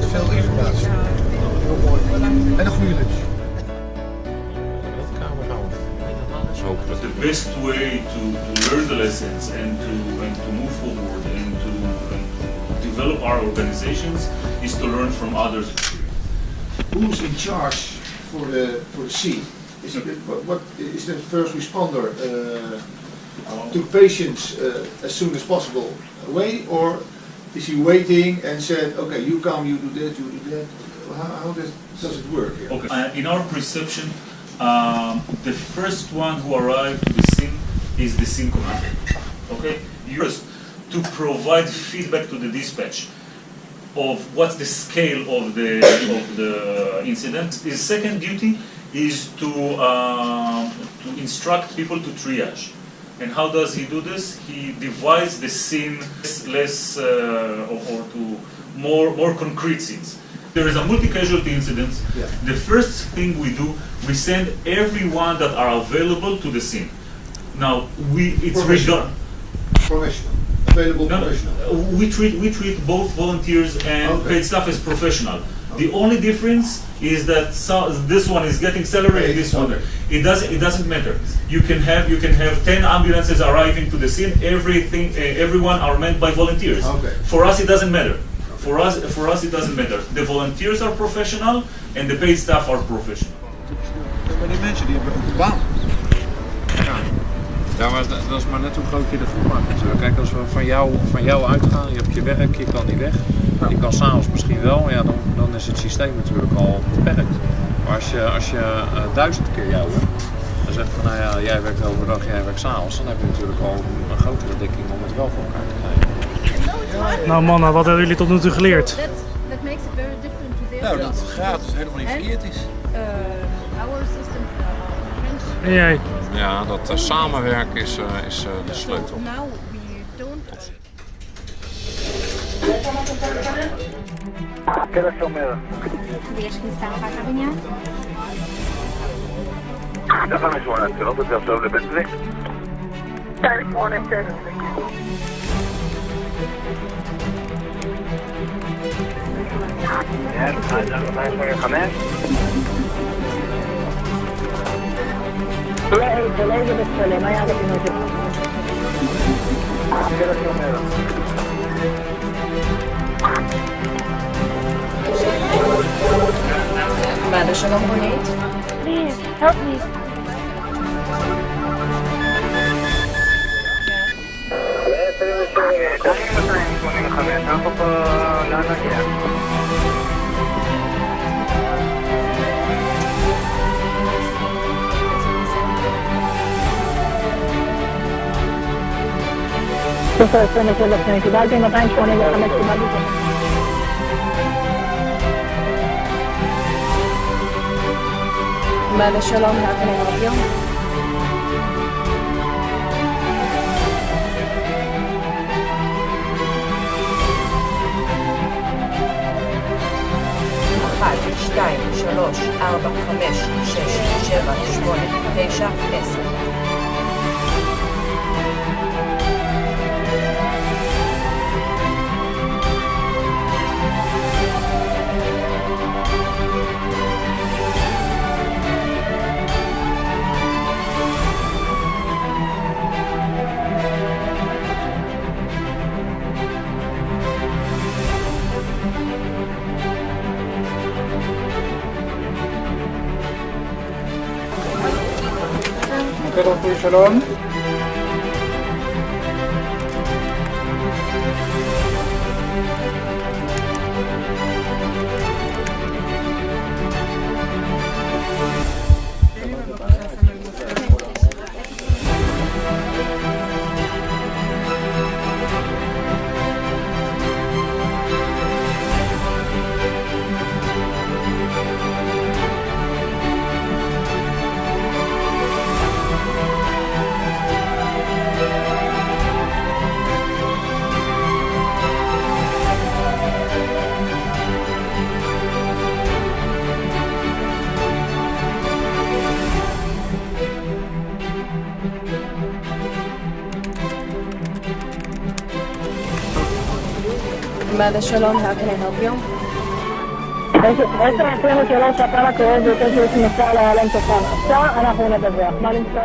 veel informatie. Heel mooi. En een goede lunch. The best way to learn the lessons and to move forward and to develop our organizations is to learn from others. Who's in charge for the scene? Is it what is the first responder to patients as soon as possible away, or is he waiting and said, okay, you come, you do that, you do that? How does it work here? Okay. In our perception, the first one who arrived to the scene is the scene commander. Okay, first to provide feedback to the dispatch of what's the scale of the incident. His second duty is to instruct people to triage. And how does he do this? He divides the scene less or to more concrete scenes. There is a multi-casualty incident. Yeah. The first thing we do, we send everyone that are available to the scene. Now it's Professional. Available professional. We treat both volunteers and paid staff as professional. The only difference is that this one is getting salary and this one. It doesn't matter. You can have 10 ambulances arriving to the scene. Everyone are manned by volunteers. Okay. For us, it doesn't matter. For us, it doesn't matter. The volunteers are professional and the paid staff are professional. Maar die mensen die hebben ook een baan. Ja, maar dat is maar net hoe groot je de groep maakt natuurlijk. Kijk, als we van jou uitgaan, je hebt je werk, je kan niet weg. Je kan s'avonds misschien wel, ja, dan is het systeem natuurlijk al beperkt. Maar als je 1000 keer jou hebt, dan zeg je van nou ja, jij werkt overdag, jij werkt s'avonds, dan heb je natuurlijk al een grotere dekking om het wel voor elkaar te krijgen. Nou mannen, wat hebben jullie tot nu toe geleerd? That makes it very different to their Nou, dat het gratis helemaal niet verkeerd is. our system French. En jij? Ja, dat samenwerken is de sleutel. Now we don't. Wiesz, Krzysztofa Kabinia? Dat gaan we zo uit, dat is wel zo, dat bent weg. Telefoon en telefoon. Ja, dat is voor je gaan hè? Volevo de sole, ma io che non c'è. Mother Shalom Bonnet. Please, help me. Questa è la soluzione che date, ma penso che non è messo Mother Shalom, how can I help you? אחד, שתיים, שלוש, ארבע, חמש, שש, שבע, שמונה, תשע, 10. Shalom. Mother Shalom, how can I help you? יש לנו שאלות הפעם הקרוב ויותר שיש מנסה להיעלם תוכן. עכשיו אנחנו נדווח. מה נמצא?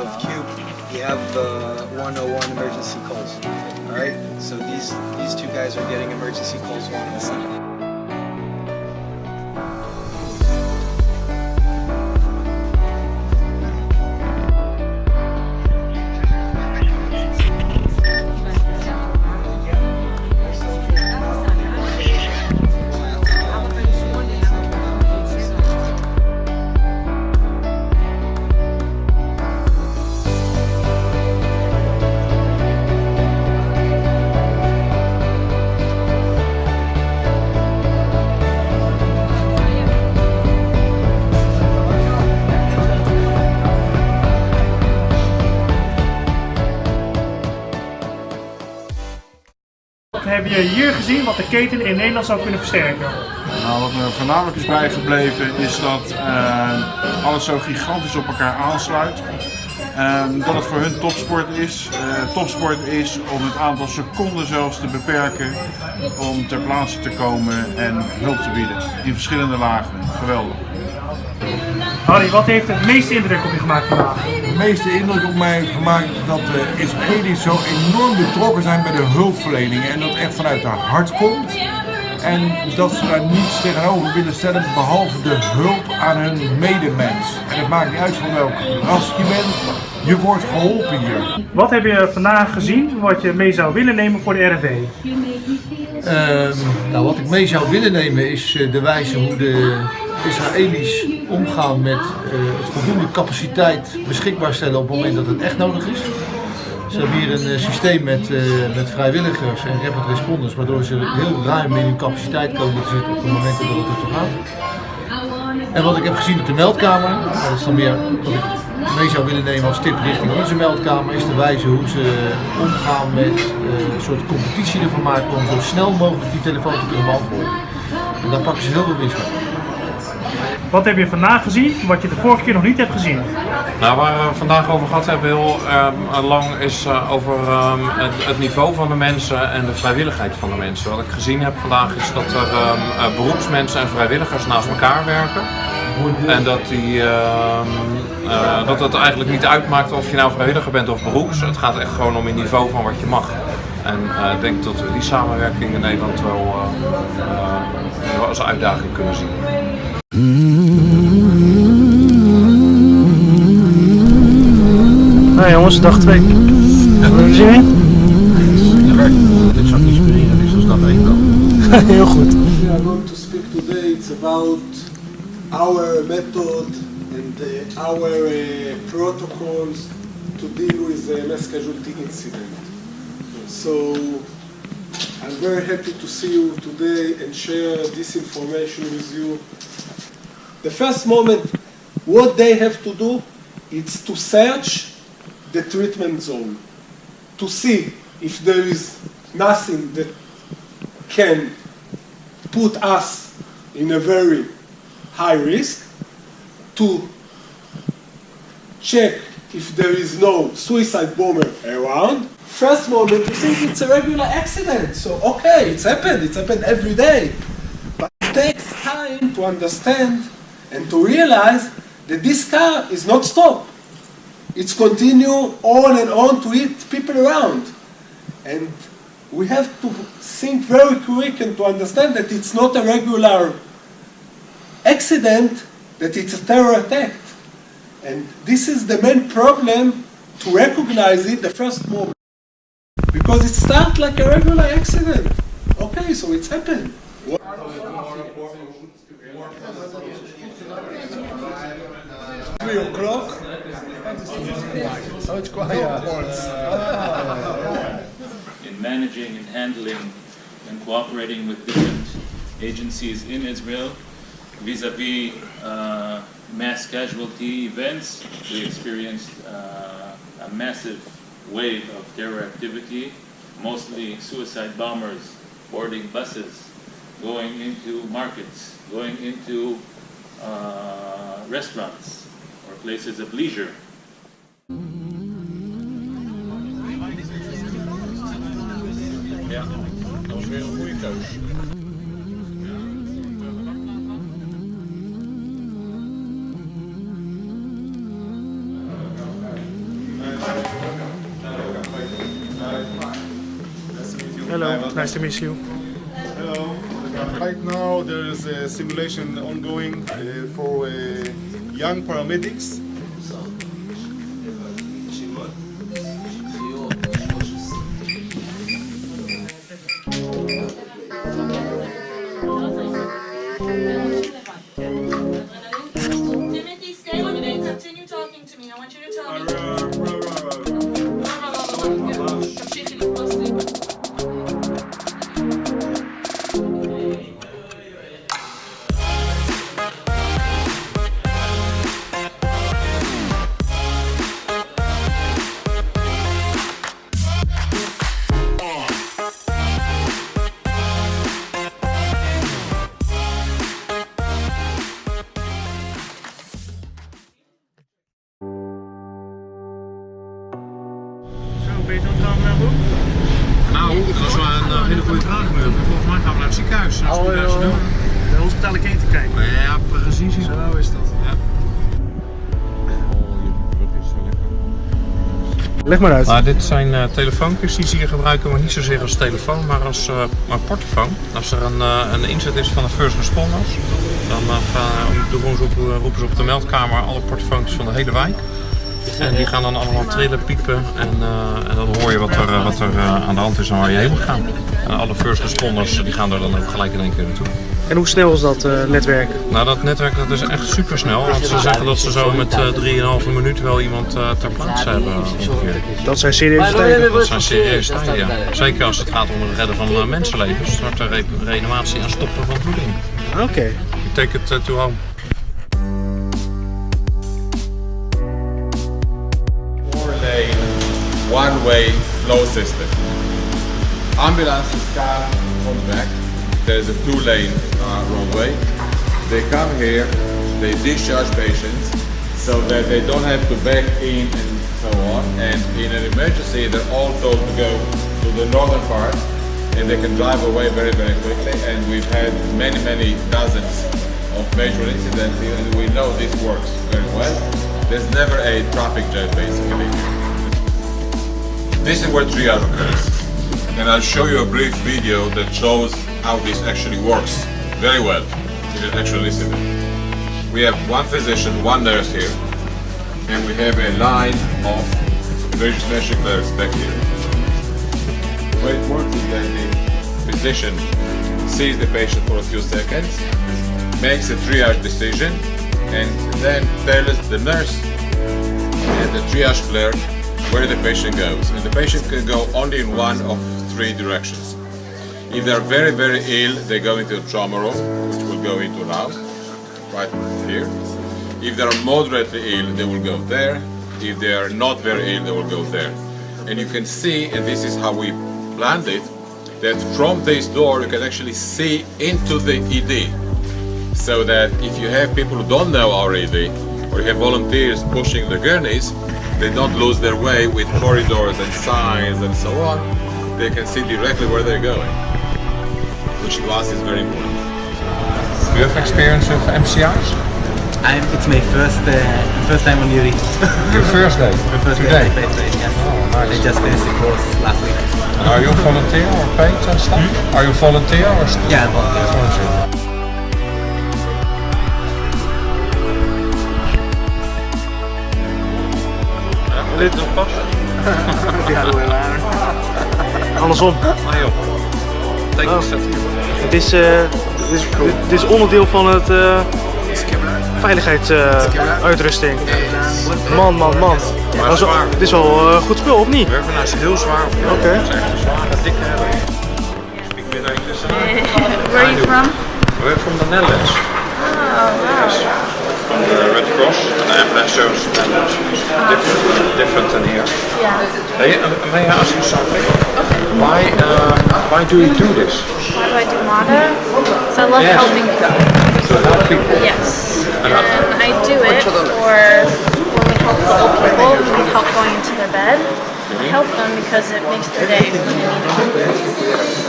Of Cube, you have 101 emergency calls. All right, so these two guys are getting emergency calls 101. Heb je hier gezien wat de keten in Nederland zou kunnen versterken? Nou, wat me voornamelijk is bijgebleven is dat alles zo gigantisch op elkaar aansluit. Dat het voor hun topsport is. Topsport is om het aantal seconden zelfs te beperken om ter plaatse te komen en hulp te bieden in verschillende lagen. Geweldig. Harry, wat heeft het meeste indruk op je gemaakt vandaag? De meeste indruk op mij heeft gemaakt dat de Israëli's zo enorm betrokken zijn bij de hulpverlening en dat echt vanuit haar hart komt. En dat ze daar niets tegenover willen stellen behalve de hulp aan hun medemens. En het maakt niet uit van welk ras je bent, je wordt geholpen hier. Wat heb je vandaag gezien wat je mee zou willen nemen voor de RFW? Nou, wat ik mee zou willen nemen is de wijze hoe de Israëli's omgaan met het voldoende capaciteit beschikbaar stellen op het moment dat het echt nodig is. Ze hebben hier een systeem met vrijwilligers en rapid responders, waardoor ze heel ruim in hun capaciteit komen te zitten op de momenten dat het er toe gaat. En wat ik heb gezien op de meldkamer, dat is dan meer wat ik mee zou willen nemen als tip richting onze meldkamer, is de wijze hoe ze omgaan met een soort competitie ervan maken om zo snel mogelijk die telefoon te kunnen beantwoorden. En daar pakken ze heel veel winst mee. Wat heb je vandaag gezien wat je de vorige keer nog niet hebt gezien? Nou, waar we vandaag over gehad hebben heel lang is over het niveau van de mensen en de vrijwilligheid van de mensen. Wat ik gezien heb vandaag is dat er beroepsmensen en vrijwilligers naast elkaar werken. En dat het eigenlijk niet uitmaakt of je nou vrijwilliger bent of beroeps. Het gaat echt gewoon om het niveau van wat je mag. En ik denk dat we die samenwerking in Nederland wel als uitdaging kunnen zien. Nou jongens, dag 2. Hebben we zin in? Dit zou inspireren, dus als dat één dan. Heel goed. We are going to speak today. It's about our method and our protocols to deal with a mass casualty incident. So I'm very happy to see you today and share this information with you. The first moment, what they have to do is to search the treatment zone, to see if there is nothing that can put us in a very high risk, to check if there is no suicide bomber around. First moment, you think it's a regular accident, so okay, it's happened every day. But it takes time to understand and to realize that this car is not stopped. It's continue on and on to hit people around. And we have to think very quick and to understand that it's not a regular accident, that it's a terror attack. And this is the main problem, to recognize it the first moment. Because it starts like a regular accident. Okay, so it's happened. 3 o'clock. Oh, it's quiet. In managing and handling and cooperating with different agencies in Israel vis-a-vis mass casualty events, we experienced a massive wave of terror activity, mostly suicide bombers boarding buses going into markets, going into restaurants or places of leisure. Ja, dat was weer een goede keus. Hello, nice to meet you. Hello. Right now there is a simulation ongoing for young paramedics. Timothy, stay on me. Continue talking to me. I want you to tell me. תמשיכי לתפוס לי. Ben je toen gaan doen? Nou, dat is wel een hele goede vraag nu. Volgens mij gaan we naar het ziekenhuis. Naar het ziekenhuis nu. De hospitale keten kijken. Ja, precies. Zo is dat. Ja. Leg maar uit. Nou, dit zijn telefoontjes die ze hier gebruiken, maar niet zozeer als telefoon, maar als portofoon. Als er een inzet is van de first responders, dan roepen ze op de meldkamer alle portofoontjes van de hele wijk. En die gaan dan allemaal trillen, piepen en dan hoor je wat er aan de hand is en waar je heen moet gaan. En alle first responders die gaan er dan ook gelijk in één keer naartoe. En hoe snel is dat netwerk? Nou, dat netwerk dat is echt super snel, want ze zeggen dat ze zo met 3,5 minuten wel iemand ter plaatse hebben ongeveer. Dat zijn serieuze tijden. Dat zijn serieuze tijden, ja. Zeker als het gaat om het redden van mensenlevens, starten reanimatie en stoppen van bloeding. Oké. You take it to home. One-way flow system. Ambulances come from the back. There's a two-lane roadway. They come here, they discharge patients so that they don't have to back in and so on. And in an emergency, they're all told to go to the northern part and they can drive away very, very quickly. And we've had many dozens of major incidents here and we know this works very well. There's never a traffic jam basically. This is where triage occurs, and I'll show you a brief video that shows how this actually works very well. You can actually listen to it. We have one physician, one nurse here, and we have a line of emergency clerks back here. The way it works is that the physician sees the patient for a few seconds, makes a triage decision, and then tells the nurse and the triage clerk where the patient goes. And the patient can go only in one of three directions. If they're very, very ill, they go into a trauma room, which we'll go into now, right here. If they're moderately ill, they will go there. If they are not very ill, they will go there. And you can see, and this is how we planned it, that from this door you can actually see into the ED. So that if you have people who don't know our ED, or you have volunteers pushing the gurneys, they don't lose their way with corridors and signs and so on. They can see directly where they're going, which to us is very important. Do you have experience with MCRs? It's my first time on duty. Your first day? My first Today? day, yes. Oh, nice. I just finished the course last week. And are you a volunteer or paid and stuff? Are you volunteer or stuff? Yeah, volunteer. Dit nog pas? Ja, doe maar. Andersom. Ah joh. Dit is onderdeel van het veiligheidsuitrusting. Man. Maar dit is wel goed spul, of niet? Werven is heel zwaar. Oké. Het is echt een zware, dikke hebben. Speak a bit English. Where are you from? We're from the Netherlands. Oh, wow. from the Red Cross, and the ambulance service different than here. Yeah. Hey, may I ask you something? Why do you do this? Why do I do MATA? So I love helping people. To help people? Yes. And I do it for when we help the old people who need help going into their bed. I help them because it makes their day when they need help.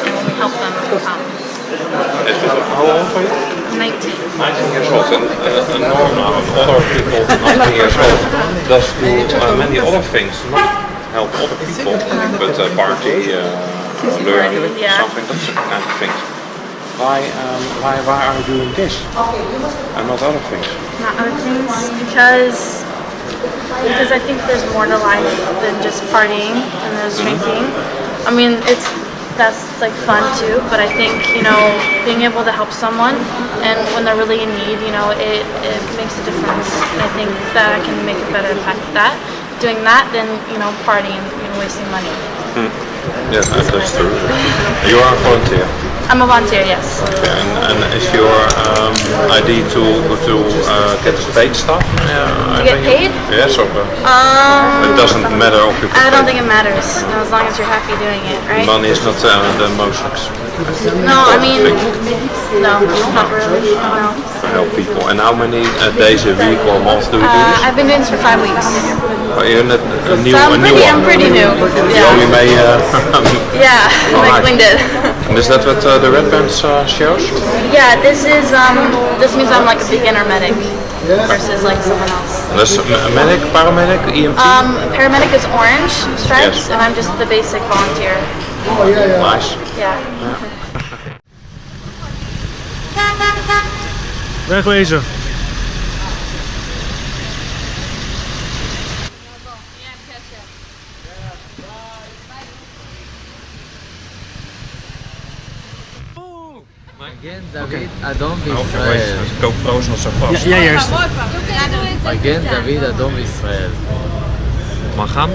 And when we help them, they come. How old are you? I'm 19. 19 years old, and Norma, other people 19 years old, does do many other things, not help other people, but party, learn, something, those kind of things. Why are you doing this and not other things? Not other things because I think there's more to life than just partying and there's drinking. I mean, that's like fun too, but I think, being able to help someone and when they're really in need, it makes a difference. And I think that I can make a better impact with that. Doing that than, partying and wasting money. Yes, that's true. You are a volunteer. I'm a volunteer, yes. Okay, and is your ID to get paid stuff? To get paid? Yes, or it doesn't matter if you I don't think it matters, as long as you're happy doing it, right? Money is not the most expensive. No, I mean, no, not really, no. To help people. And how many days a week or month do you do this? I've been doing this for 5 weeks. Oh, you're not a new I'm pretty new. You only may... Yeah, like Wing did. And is that what the Red Bands shows? Yeah, this means I'm like a beginner medic versus like someone else. That's medic, paramedic, EMT? Paramedic is orange stripes, and I'm just the basic volunteer. Oh yeah. Nice. Yeah. Wegwezen. Again, David, Adom Israel. GoPro is not so fast. Ja, eerst. Again, David, Adom Israel. Magam,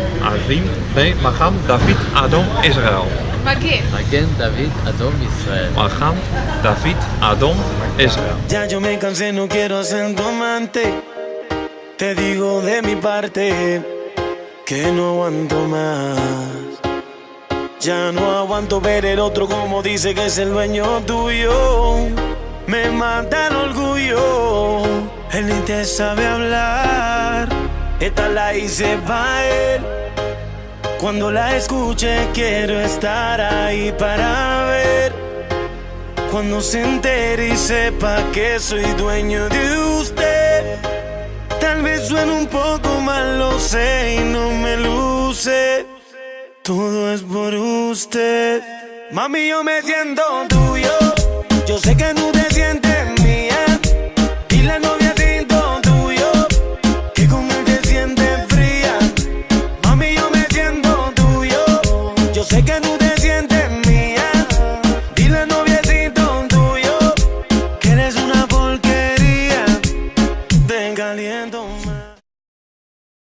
David, Adom, Israel. Again, David, Adom Israel. Magam, David, Adom, Israel. Ya yo me cansé, no quiero ser tu amante. Te digo de mi parte que no aguanto más. Ya no aguanto ver el otro como dice que es el dueño tuyo. Me mata el orgullo. Él ni te sabe hablar. Esta la hice pa' él. Cuando la escuche quiero estar ahí para ver. Cuando se entere y sepa que soy dueño de usted. Tal vez suene un poco mal, lo sé y no me luce. Todo es por usted. Mami, yo me siento tuyo. Yo sé que tú te sientes mía. Y la novia siento tuyo. Que con él te sientes fría. Mami, yo me siento tuyo. Yo sé que tú te sientes mía. Y la novia siento tuyo. Que eres una porquería. Te caliento.